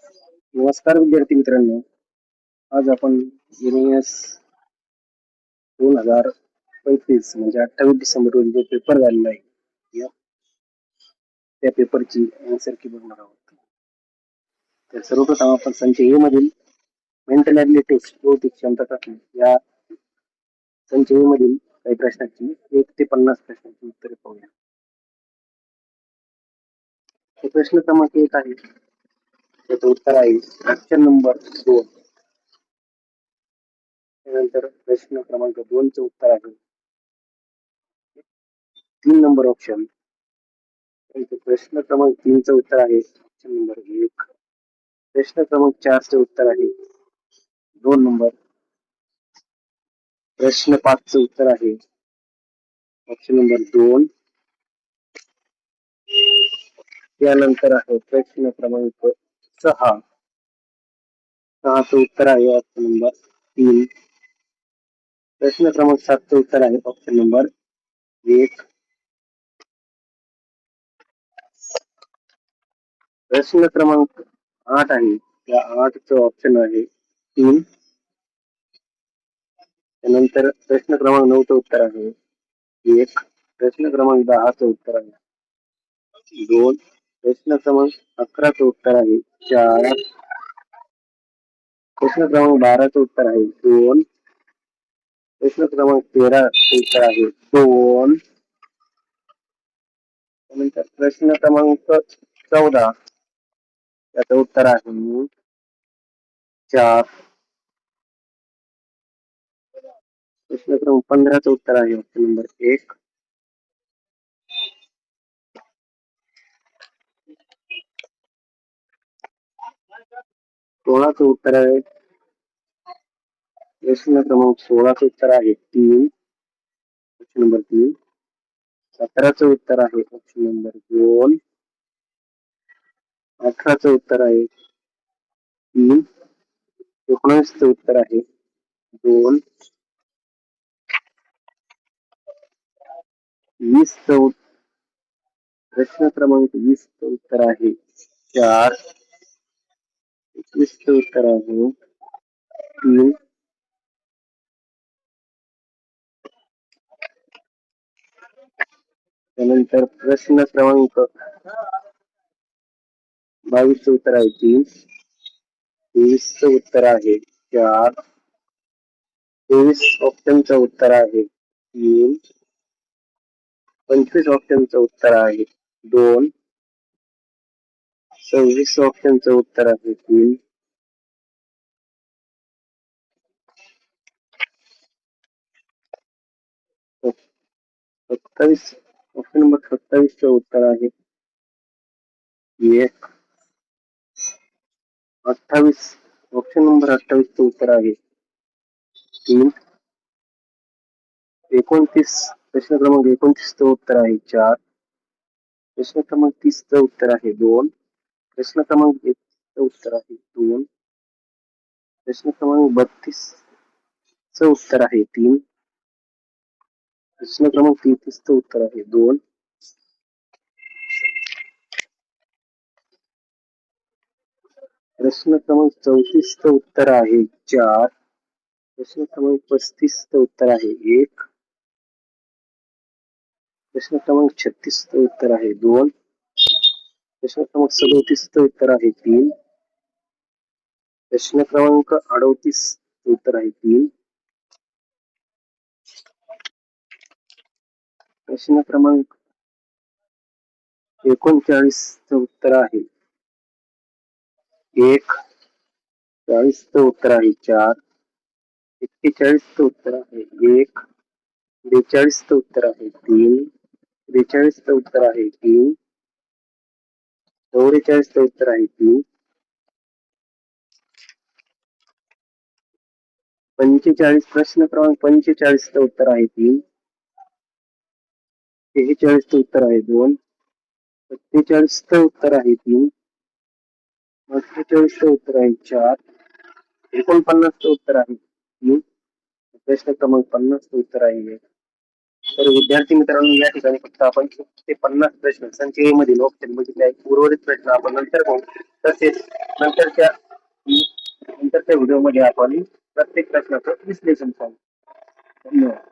नमस्कार विद्यार्थी मित्रांनो. आज आपण एन.एस 2035 म्हणजे 28 डिसेंबर रोजी जो पेपर झालेला आहे त्या पेपरची आन्सर की बघणार आहोत. तर सर्वप्रथम आपण संच ए मधील मेंटल ॲबिलिटीज बौद्धिक क्षमता चाचणी या संच ए मधील काही प्रश्नांची 1 ते 50 प्रश्नांची उत्तरे पाहूया. प्रश्न क्रमांक 1 आहे, त्याचं उत्तर आहे ऑप्शन नंबर 2. त्यानंतर प्रश्न क्रमांक 2 चे उत्तर आहे 3 नंबर ऑप्शन. प्रश्न क्रमांक 3 चे उत्तर आहे ऑप्शन नंबर 1. प्रश्न क्रमांक 4 चे उत्तर आहे 2 नंबर. प्रश्न 5 चे उत्तर आहे ऑप्शन नंबर 2. त्यानंतर आहे प्रश्न क्रमांक 6. 6 चे उत्तर आहे ऑप्शन नंबर 3. प्रश्न क्रमांक 7 चे उत्तर आहे ऑप्शन नंबर 1. प्रश्न क्रमांक 8 आहे, त्या 8 चे ऑप्शन आहे 3. त्यानंतर प्रश्न क्रमांक 9 चे उत्तर आहे 1. प्रश्न क्रमांक 10 चे उत्तर आहे 2. प्रश्न क्रमांक 11 चे उत्तर आहे 4. प्रश्न क्रमांक 12 चे उत्तर आहे 2. प्रश्न क्रमांक 13 चे उत्तर आहे 2. त्यानंतर प्रश्न क्रमांक 14 याचं उत्तर आहे 4. प्रश्न क्रमांक 15 चे उत्तर आहे ऑप्शन नंबर 1. चे उत्तर आहे प्रश्न क्रमांक 16 चे उत्तर आहे 3. Option number 3. 17 चे उत्तर आहे ऑप्शन नंबर 2. 18 चे उत्तर आहे 3. 19 चे उत्तर आहे 2. 20 चे प्रश्न क्रमांक 20 चे उत्तर आहे 4. 21 चे उत्तर आहे 3. त्यानंतर प्रश्न क्रमांक 22 चे उत्तर आहे 3. 23 चे उत्तर आहे 4. 23 ऑप्शनचं उत्तर आहे 3. 25 ऑप्शनचं उत्तर आहे 2. 26 ऑप्शनचं उत्तर आहे 3. 27 ऑप्शन नंबर 27 चे उत्तर आहे 1. 28 ऑप्शन नंबर 28 चे उत्तर आहे 3. 29 प्रश्न क्रमांक 29 चे उत्तर आहे 4. प्रश्न क्रमांक 30 चे उत्तर आहे 2. प्रश्न क्रमांक 1 चे उत्तर आहे 2. प्रश्न क्रमांक 32 चे उत्तर आहे 3. प्रश्न क्रमांक 33 चे उत्तर आहे 2. प्रश्न क्रमांक 34 चे उत्तर आहे 4. प्रश्न क्रमांक 35 चे उत्तर आहे 1. प्रश्न क्रमांक 36 चे उत्तर आहे 2. प्रश्न क्रमांक 37 चे उत्तर आहे 3. प्रश्न क्रमांक 38 चे उत्तर आहे 3. प्रश्न क्रमांक 39 चे उत्तर आहे 1. 40 चे उत्तर आहे 4. 41 चे उत्तर आहे 1. 42 चे उत्तर आहे 3. 43 चे उत्तर आहे 3. 44 चे उत्तर आहे 3. 45 प्रश्न क्रमांक 45 चे उत्तर आहे 3. 43 चे उत्तर आहे 2. 47 चे उत्तर आहे 3. 48 चे उत्तर आहे 4. 49 चे उत्तर आहे 3. प्रश्न क्रमांक 50 चे उत्तर आहे 1. तर विद्यार्थी मित्रांनो, या ठिकाणी फक्त आपण ते 50 प्रश्न संच ए मधील ऑप्शन बघितले आहेत. उर्वरित प्रश्न आपण नंतर पाहू. तसेच नंतरच्या नंतरच्या व्हिडिओमध्ये आपण प्रत्येक प्रश्नाचं विश्लेषण पाहू. धन्यवाद.